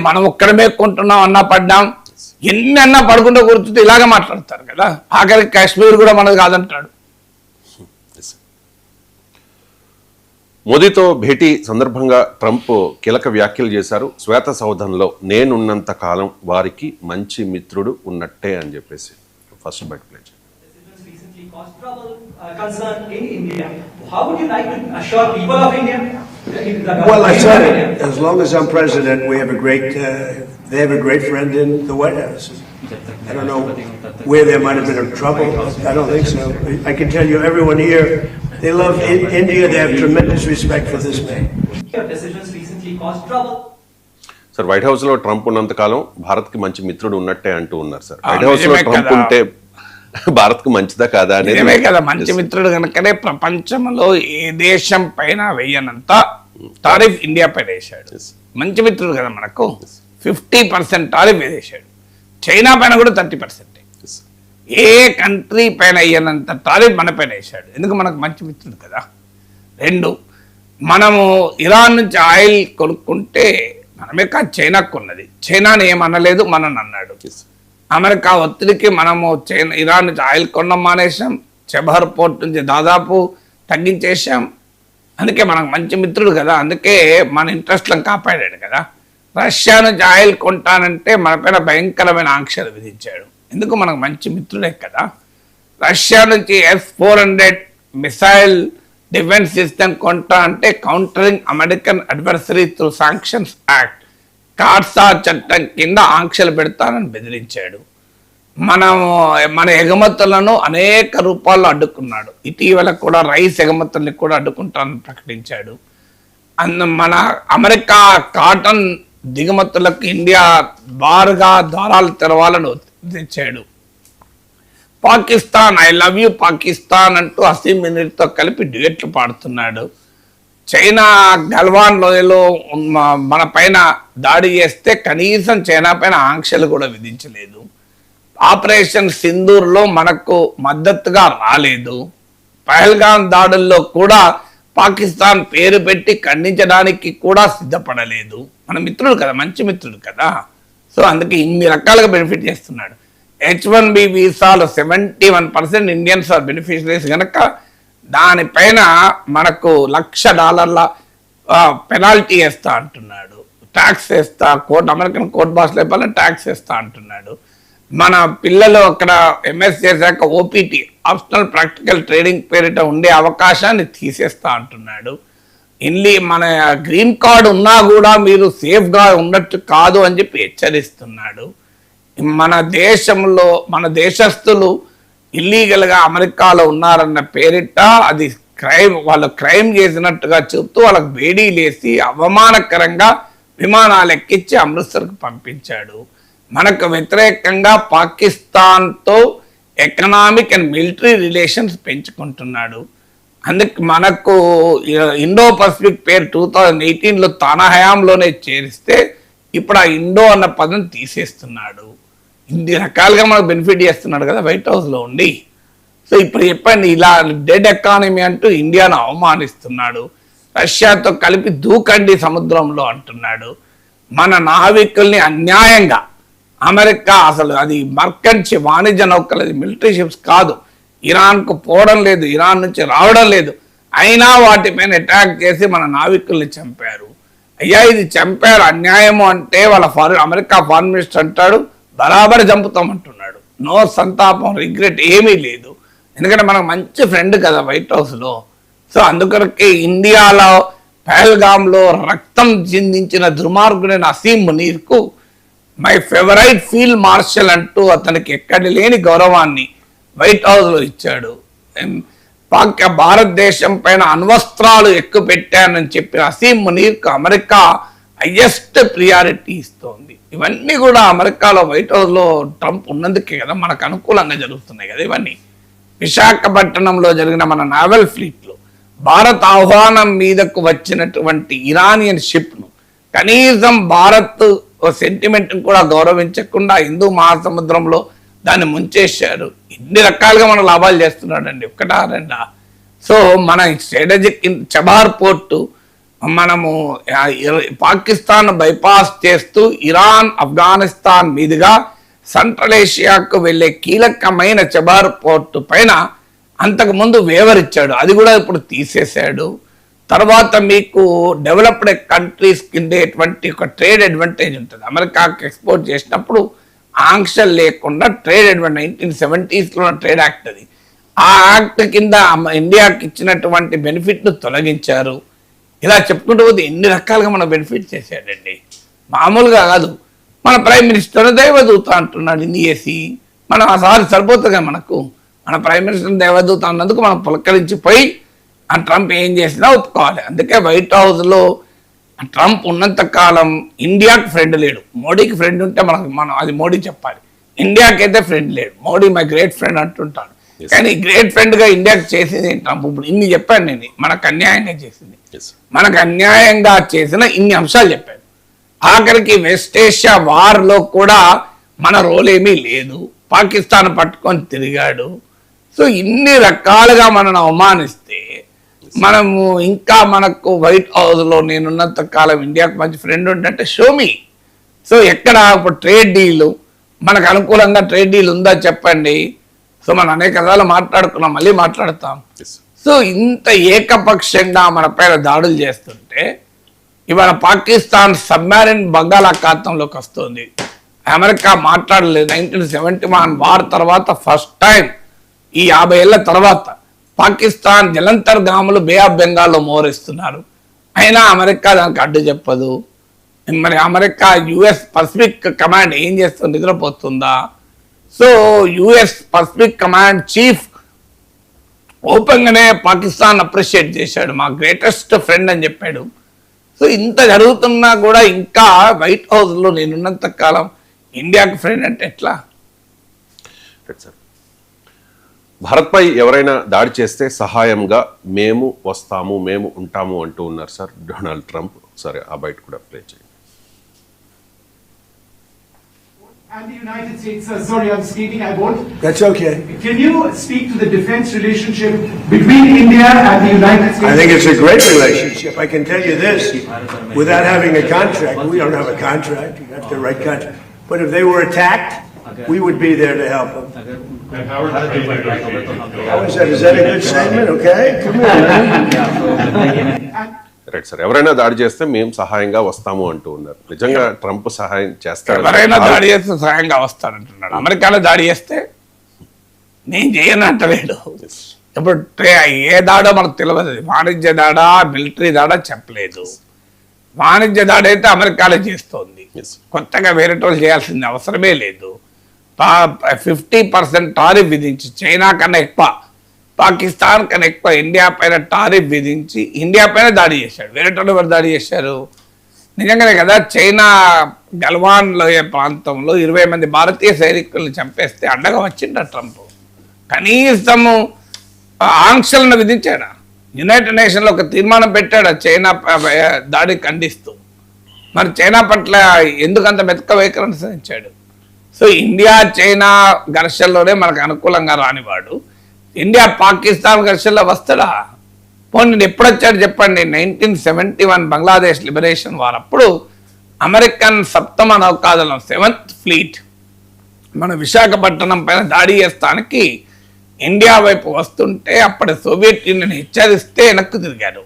మనం ఒక్కడమే కొంటున్నాం అన్నా పడ్డాం, ఎన్ని అన్నా పడుకుంటూ కూర్చుంటే ఇలాగే మాట్లాడతారు కదా. ఆఖరికి కాశ్మీర్ కూడా మనది కాదంటాడు. మోదీతో భేటీ సందర్భంగా ట్రంప్ కీలక వ్యాఖ్యలు చేశారు. శ్వేత సౌధంలో నేనున్నంత కాలం వారికి మంచి మిత్రుడు ఉన్నట్టే అని చెప్పేసి first bite play. Concern in India. How would you like to assure people of India? Well, I said it. As long as I'm president, we have a great. They have a great friend in the White House. I don't know where there might have been a trouble. I don't think so. I can tell you, everyone here, they love India. They have tremendous respect for this man. Your decisions recently caused trouble. Sir, white house లో Trump ఉన్నంత కాలం భారత్ కి మంచి మిత్రుడు ఉన్నట్టే అంటూ ఉన్నారు sir. White house లో Trump ఉంటే భారత్ కు మంచిదా కాదా అనేది కదా. మంచి మిత్రుడు కనుకనే ప్రపంచంలో ఏ దేశం పైన వేయనంత టారిఫ్ ఇండియా పైన వేసాడు. మంచి మిత్రుడు కదా మనకు. 50% టారిఫ్ వేసాడు. చైనా పైన కూడా 30%. ఏ కంట్రీ పైన వేయనంత టారిఫ్ మన పైన వేసాడు. ఎందుకు? మనకు మంచి మిత్రుడు కదా. 2, మనము ఇరాన్ నుంచి ఆయిల్ కొనుక్కుంటే మనమే కాదు చైనాకు కొన్నది. చైనాని ఏమనలేదు, మనని అన్నాడు. అమెరికా ఒత్తిడికి మనము ఇరాన్ నుంచి ఆయిల్ కొనడం మానేసాం. చెబహర్ పోర్ట్ నుంచి దాదాపు తగ్గించేసాం. అందుకే మనకు మంచి మిత్రుడు కదా. అందుకే మన ఇంట్రెస్ట్లను కాపాడాడు కదా. రష్యా నుంచి ఆయిల్ కొంటానంటే మన పైన భయంకరమైన ఆంక్షలు విధించాడు. ఎందుకు? మనకు మంచి మిత్రుడే కదా. రష్యా నుంచి S-400 మిసైల్ డిఫెన్స్ సిస్టమ్ కొంటా అంటే countering American adversary through sanctions act, కార్సా చట్టం కింద ఆంక్షలు పెడతానని బెదిరించాడు. మన ఎగుమతులను అనేక రూపాల్లో అడ్డుకున్నాడు. ఇటీవల కూడా రైస్ ఎగుమతుల్ని కూడా అడ్డుకుంటానని ప్రకటించాడు. మన అమెరికా కాటన్ దిగుమతులకు ఇండియా బారుగా ద్వారాలు తెరవాలని తెచ్చాడు. Pakistan, I love you Pakistan అంటూ అసీం మినిట్తో కలిపి డ్యూయెట్లు పాడుతున్నాడు. చైనా గల్వాన్ లోయలో మన పైన దాడి చేస్తే కనీసం చైనా పైన ఆంక్షలు కూడా విధించలేదు. ఆపరేషన్ సింధూర్లో మనకు మద్దతుగా రాలేదు. పహల్గామ్ దాడుల్లో కూడా పాకిస్తాన్ పేరు పెట్టి ఖండించడానికి కూడా సిద్ధపడలేదు. మన మిత్రుడు కదా, మంచి మిత్రుడు కదా. సో అందుకే ఇన్ని రకాలుగా బెనిఫిట్ చేస్తున్నాడు. H-1B వీసాలు 71% ఇండియన్స్ ఆర్ బెనిఫిషరీస్ కనుక దానిపైన మనకు $1,00,000 పెనాల్టీ వేస్తా అంటున్నాడు. ట్యాక్స్ వేస్తా, అమెరికన్ కోర్ట్ భాషలో చెప్పాలని ట్యాక్స్ వేస్తా అంటున్నాడు. మన పిల్లలు అక్కడ MS చేశాక OPT ఆప్షనల్ ప్రాక్టికల్ ట్రేడింగ్ పేరిట ఉండే అవకాశాన్ని తీసేస్తా అంటున్నాడు. మన గ్రీన్ కార్డు ఉన్నా కూడా మీరు సేఫ్గా ఉండొచ్చు కాదు అని చెప్పి హెచ్చరిస్తున్నాడు. మన దేశంలో మన దేశస్తులు ఇల్లీగల్గా అమెరికాలో ఉన్నారన్న పేరిట అది క్రైమ్, వాళ్ళు క్రైమ్ చేసినట్టుగా చెప్తూ వాళ్ళకి వేడీలేసి అవమానకరంగా విమానాలు ఎక్కించి అమృత్సర్కు పంపించాడు. మనకు వ్యతిరేకంగా పాకిస్తాన్తో ఎకనామిక్ అండ్ మిలిటరీ రిలేషన్స్ పెంచుకుంటున్నాడు. అందుకు మనకు ఇండో పసిఫిక్ పేరు 2018లో తన హయాంలోనే చేరిస్తే ఇప్పుడు ఆ ఇండో అన్న పదం తీసేస్తున్నాడు. ఇన్ని రకాలుగా మనకు బెనిఫిట్ చేస్తున్నాడు కదా వైట్ హౌస్లో ఉండి. సో ఇప్పుడు చెప్పండి, ఇలా డెడ్ ఎకానమీ అంటూ ఇండియాను అవమానిస్తున్నాడు. రష్యాతో కలిపి దూకండి సముద్రంలో అంటున్నాడు. మన నావికుల్ని అన్యాయంగా అమెరికా, అసలు అది మర్కంచి వాణిజ్య నౌకలది, మిలిటరీ షిప్స్ కాదు, ఇరాన్కు పోవడం లేదు, ఇరాన్ నుంచి రావడం లేదు, అయినా వాటిపైన అటాక్ చేసి మన నావికుల్ని చంపారు. అయ్యా ఇది చంపారు అన్యాయము అంటే వాళ్ళ అమెరికా ఫారెన్ మినిస్టర్ అంటాడు బరాబరి చంపుతామంటున్నాడు. నో సంతాపం, రిగ్రెట్ ఏమీ లేదు. ఎందుకంటే మనకు మంచి ఫ్రెండ్ కదా వైట్ హౌస్లో. సో అందుకొరకే ఇండియాలో పహల్గామ్లో రక్తం చిందించిన దుర్మార్గుడైన అసీం మునీర్కు మై ఫేవరైట్ ఫీల్డ్ మార్షల్ అంటూ అతనికి ఎక్కడి లేని గౌరవాన్ని వైట్ హౌస్లో ఇచ్చాడు. భారతదేశం పైన అణ్వస్త్రాలు ఎక్కువ పెట్టానని చెప్పి అసీం మునీర్కు అమెరికా హైయెస్ట్ ప్రియారిటీ ఇస్తోంది. ఇవన్నీ కూడా అమెరికాలో వైట్ హౌస్లో ట్రంప్ ఉన్నందుకే కదా మనకు అనుకూలంగా జరుగుతున్నాయి కదా ఇవన్నీ. విశాఖపట్నంలో జరిగిన మన నావల్ ఫ్లీట్లో భారత్ ఆహ్వానం మీదకు వచ్చినటువంటి ఇరానియన్ షిప్ను కనీసం భారత్ సెంటిమెంట్ని కూడా గౌరవించకుండా హిందూ మహాసముద్రంలో దాన్ని ముంచేశారు. ఇన్ని రకాలుగా మన లాభాలు చేస్తున్నాడండి, ఒక్కటా రెండా. సో మన స్ట్రాటజిక్ చెబహార్ పోర్టు మనము పాకిస్తాన్ బైపాస్ చేస్తూ ఇరాన్ ఆఫ్ఘనిస్తాన్ మీదుగా సెంట్రల్ ఏషియాకు వెళ్ళే కీలకమైన చెబార్ పోర్టు పైన అంతకుముందు వేవర్ ఇచ్చాడు, అది కూడా ఇప్పుడు తీసేశాడు. తర్వాత మీకు డెవలప్డ్ కంట్రీస్ కిందేటువంటి ఒక ట్రేడ్ అడ్వాంటేజ్ ఉంటుంది. అమెరికాకి ఎక్స్పోర్ట్ చేసినప్పుడు ఆంక్షలు లేకుండా trade advantage 1970s trade act అది. ఆ యాక్ట్ కింద ఇండియాకి ఇచ్చినటువంటి బెనిఫిట్ను తొలగించారు. ఇలా చెప్పుకుంటూ పోతే ఎన్ని రకాలుగా మన బెనిఫిట్ చేశాడండి. మామూలుగా కాదు, మన ప్రైమ్ మినిస్టర్ దైవదూత అంటున్నాడు ఇన్ని చేసి, మనం అసలు సరిపోతుందిగా మనకు. మన ప్రైమ్ మినిస్టర్ దేవదూత అన్నందుకు మనం పులకరించిపోయి ఆ ట్రంప్ ఏం చేసినా ఒప్పుకోవాలి. అందుకే వైట్ హౌస్లో ట్రంప్ ఉన్నంత కాలం ఇండియాకి ఫ్రెండ్ లేడు. మోడీకి ఫ్రెండ్ ఉంటే మనం అది మోడీ చెప్పాలి. ఇండియాకి అయితే ఫ్రెండ్ లేడు. మోడీ మై గ్రేట్ ఫ్రెండ్ అంటుంటాడు. కానీ గ్రేట్ ఫ్రెండ్గా ఇండియాకి చేసింది ట్రంప్. ఇప్పుడు ఇన్ని చెప్పాను నేను, మనకు అన్యాయంగా చేసింది, మనకు అన్యాయంగా చేసిన ఇన్ని అంశాలు చెప్పాను. ఆఖరికి వెస్ట్ ఏషియా వార్లో కూడా మన రోల్ ఏమీ లేదు, పాకిస్తాన్ పట్టుకొని తిరిగాడు. సో ఇన్ని రకాలుగా మనను అవమానిస్తే మనము ఇంకా మనకు వైట్ హౌస్లో నేనున్నంత కాలం ఇండియాకు మంచి ఫ్రెండ్ ఉంటే షోమి. సో ఎక్కడ ఇప్పుడు ట్రేడ్ డీల్ మనకు అనుకూలంగా ట్రేడ్ డీల్ ఉందా చెప్పండి. సో మనం అనేక రకాలు మాట్లాడుకున్నాం, మళ్ళీ మాట్లాడతాం. సో ఇంత ఏకపక్షంగా మన పైన దాడులు చేస్తుంటే ఇవాళ పాకిస్తాన్ సబ్మెరైన్ బంగాళాఖాతంలోకి వస్తుంది. అమెరికా మాట్లాడలేదు. 1971 వార్ తర్వాత ఫస్ట్ టైం ఈ 50 ఏళ్ల తర్వాత పాకిస్తాన్ జలంతర్గాములు బే ఆఫ్ బెంగాల్లో మోహరిస్తున్నారు. అయినా అమెరికా దానికి అడ్డు చెప్పదు. మరి అమెరికా యుఎస్ పసిఫిక్ కమాండ్ ఏం చేస్తుంది, నిద్రపోతుందా? So US Pacific command chief ఓపెన్గానే పాకిస్తాన్ అప్రిషియేట్ చేశాడు, మా గ్రేటెస్ట్ ఫ్రెండ్ అని చెప్పాడు. సో ఇంత జరుగుతున్నా కూడా ఇంకా వైట్ హౌస్లో నేనున్నంత కాలం ఇండియాకి ఫ్రెండ్ అంటే ఎట్లా? భారత్పై ఎవరైనా దాడి చేస్తే సహాయంగా మేము వస్తాము, మేము ఉంటాము అంటూ ఉన్నారు సార్ డొనాల్డ్ ట్రంప్. సరే ఆ బయట కూడా ప్లే చేయండి. And the United States, sorry, I'm speaking, I won't. That's okay. Can you speak to the defense relationship between India and the United States? I think it's a great relationship. I can tell you this, without having a contract, we don't have a contract, you have to write contract. But if they were attacked, we would be there to help them. How is that? Is that a good statement? Okay, come here. Right sir, ఎవరైనా దాడి చేస్తే మేము సహాయంగా వస్తాము అంటూ ఉన్నారు. నిజంగా Trump సహాయం చేస్తాడు? ఎవరైనా దాడి చేస్తే సహాయంగా వస్తాడంటున్నాడు. అమెరికాలో దాడి చేస్తే నేను చేయను అంటలేడు. ఇప్పుడు ఏ దాడో మనకు తెలియదు. వాణిజ్య దాడా మిలిటరీ దాడా చెప్పలేదు. వాణిజ్య దాడి అయితే అమెరికాలో చేస్తోంది, కొత్తగా వేరే వాళ్ళు చేయాల్సిన అవసరమే లేదు. 50% టారిఫ్ విధించి చైనా కన్నా ఎక్కువ, పాకిస్తాన్ కన్నా ఎక్కువ ఇండియా పైన టారిఫ్ విధించి ఇండియా పైన దాడి చేశాడు. వేరే ఎవరు దాడి చేశారు? నిజంగానే కదా, చైనా గల్వాన్ లోయ ప్రాంతంలో 20 మంది భారతీయ సైనికులను చంపేస్తే అండగా వచ్చిండ ట్రంప్. కనీసము ఆంక్షలను విధించాడు. యునైటెడ్ నేషన్లో ఒక తీర్మానం పెట్టాడు చైనా దాడి ఖండిస్తూ. మరి చైనా పట్ల ఎందుకంత మెతక వైఖరిని సాధించాడు? సో ఇండియా చైనా ఘర్షణలోనే మనకు అనుకూలంగా రానివాడు ఇండియా పాకిస్తాన్ ఘర్షణలో వస్తాడా? పోనీ నేను ఎప్పుడు వచ్చాడు చెప్పండి. 1971 బంగ్లాదేశ్ లిబరేషన్ వార్ అప్పుడు అమెరికన్ 7వ నౌకాదళం 7th ఫ్లీట్ మన విశాఖపట్నం పైన దాడి చేస్తానికి ఇండియా వైపు వస్తుంటే అప్పటి సోవియట్ యూనియన్ హెచ్చరిస్తే వెనక్కు తిరిగారు.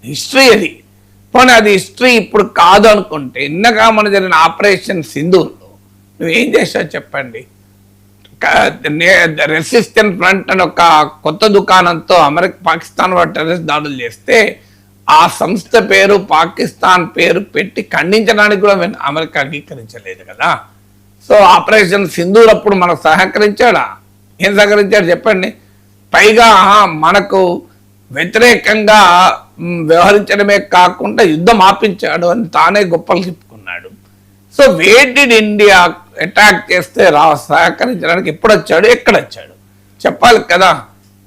హిస్టరీ అది. పోనీ అది హిస్టరీ ఇప్పుడు కాదు అనుకుంటే, ఇన్నగా మన జరిగిన ఆపరేషన్ సింధూర్లో నువ్వేం చేశావు చెప్పండి? రెసిస్టెంట్ ఫ్రంట్ అని ఒక కొత్త దుకాణంతో పాకిస్తాన్ వారు టెర్రరిస్ట్ దాడులు చేస్తే ఆ సంస్థ పేరు పాకిస్తాన్ పేరు పెట్టి ఖండించడానికి కూడా అమెరికా అంగీకరించలేదు కదా. సో ఆపరేషన్ సింధూర్ అప్పుడు మనకు సహకరించాడా? ఏం సహకరించాడు చెప్పండి? పైగా మనకు వ్యతిరేకంగా వ్యవహరించడమే కాకుండా యుద్ధం ఆపించాడు అని తానే గొప్పలు చెప్పుకున్నాడు. So where did India attack చేస్తే సహకరించడానికి ఎప్పుడు వచ్చాడు, ఎక్కడ వచ్చాడు చెప్పాలి కదా.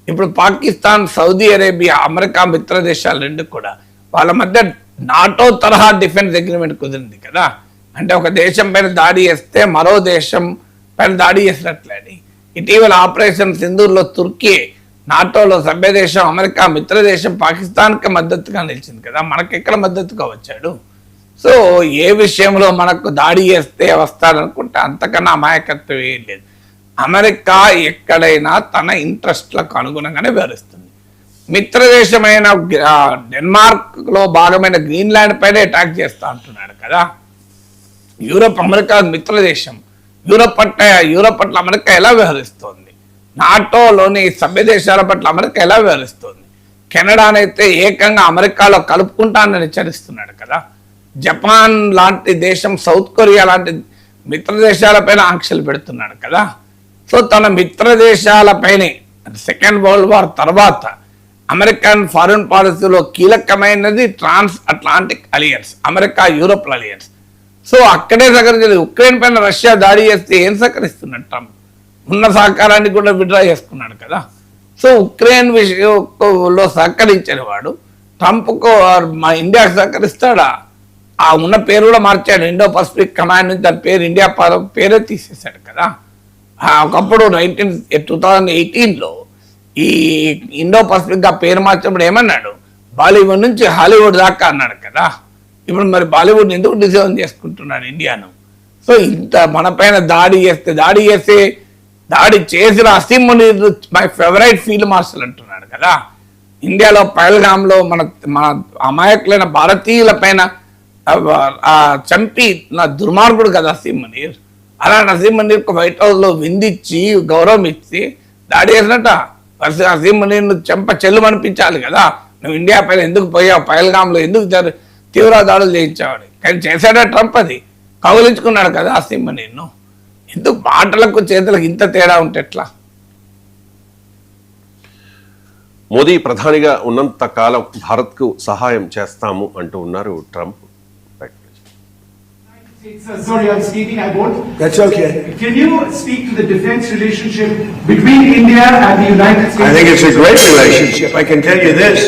ఇప్పుడు పాకిస్తాన్, సౌదీ అరేబియా, అమెరికా మిత్ర దేశాలు రెండు కూడా వాళ్ళ మధ్య నాటో తరహా డిఫెన్స్ అగ్రిమెంట్ కుదిరింది కదా. అంటే ఒక దేశం పైన దాడి చేస్తే మరో దేశం పైన దాడి చేసినట్లని. ఇటీవల ఆపరేషన్ సింధూర్లో తుర్కీ నాటోలో సభ్య దేశం అమెరికా, మిత్ర దేశం పాకిస్తాన్కి మద్దతుగా నిలిచింది కదా, మనకెక్కడ మద్దతుగా వచ్చాడు? సో ఏ విషయంలో మనకు దాడి చేస్తే వస్తాడనుకుంటే అంతకన్నా అమాయకత్వం ఏం లేదు. అమెరికా ఎక్కడైనా తన ఇంట్రెస్ట్లకు అనుగుణంగానే వ్యవహరిస్తుంది. మిత్ర దేశమైన డెన్మార్క్లో భాగమైన గ్రీన్లాండ్ పైన అటాక్ చేస్తా అంటున్నాడు కదా. యూరప్ అమెరికా మిత్ర దేశం. యూరప్ పట్ల అమెరికా ఎలా వ్యవహరిస్తోంది? నాటోలోని సభ్య దేశాల పట్ల అమెరికా ఎలా వ్యవహరిస్తోంది? కెనడానైతే ఏకంగా అమెరికాలో కలుపుకుంటానని హెచ్చరిస్తున్నాడు కదా. జపాన్ లాంటి దేశం, సౌత్ కొరియా లాంటి మిత్ర దేశాలపైన ఆంక్షలు పెడుతున్నాడు కదా. సో తన మిత్ర దేశాలపైనే సెకండ్ వరల్డ్ వార్ తర్వాత అమెరికన్ ఫారిన్ పాలసీలో కీలకమైనది transatlantic alliance, America Europe alliance. So అక్కడే సహకరించేది. ఉక్రెయిన్ పైన రష్యా దాడి చేస్తే ఏం సహకరిస్తున్నాడు ట్రంప్? ఉన్న సహకారాన్ని కూడా విడ్రా చేసుకున్నాడు కదా. సో ఉక్రెయిన్ విషయంలో సహకరించిన వాడు ట్రంప్కు మా ఇండియాకు సహకరిస్తాడా? ఆ ఉన్న పేరు కూడా మార్చాడు. ఇండో పసిఫిక్ కమాండ్ నుంచి దాని పేరు ఇండియా పేరే తీసేశాడు కదా. ఒకప్పుడు 2018లో ఈ ఇండో పసిఫిక్ ఆ పేరు మార్చినప్పుడు ఏమన్నాడు? బాలీవుడ్ నుంచి హాలీవుడ్ దాకా అన్నాడు కదా. ఇప్పుడు మరి బాలీవుడ్ ఎందుకు డిజైన్ చేసుకుంటున్నాడు ఇండియాను? సో ఇంత మన పైన దాడి చేసిన Asim Munir my favourite field marshal అంటున్నాడు కదా. ఇండియాలో పహల్గామ్లో మన అమాయకులైన భారతీయుల పైన చంపి నా దుర్మార్గుడు కదా అసీం మునీర్. అలాంటి అసీం మునీర్కు వైట్ హౌస్లో విందిచ్చి గౌరవం ఇచ్చి దాడి చేసినట్ట అసీం మునీర్ను చెల్లు అనిపించాలి కదా. నువ్వు ఇండియా పైన ఎందుకు పోయావు? పహల్గామ్లో ఎందుకు తీవ్ర దాడులు చేయించావు? కానీ చేశాడా ట్రంప్? అది కౌలించుకున్నాడు కదా అసీం మునీర్ను. ఎందుకు మాటలకు చేతులకు ఇంత తేడా ఉంటే ఎట్లా? మోదీ ప్రధానిగా ఉన్నంత కాలం భారత్కు సహాయం చేస్తాము అంటూ ఉన్నారు Trump. Sorry, I'm speaking, I won't. That's okay. Can you speak to the defense relationship between India and the United States? I think it's a great relationship. I can tell you this,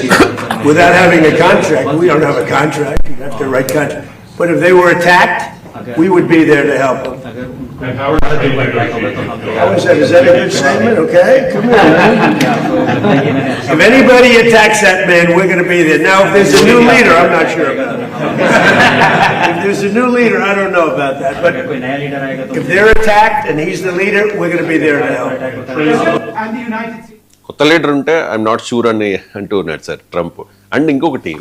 without having a contract, we don't have a contract, you have to write contract. But if they were attacked, we would be there to help them. How is that? Is that a good statement? Okay, come on. If anybody attacks that man, we're going to be there. Now, if there's a new leader, I'm not sure about it. If there's a new leader, I don't know about that. But if they're attacked and he's the leader, we're going to be there to help. And the United States. కొత్త leader ఉంటే I'm not sure అని అంటూ ఉన్నాడు sir Trump. And ఇంకొకటి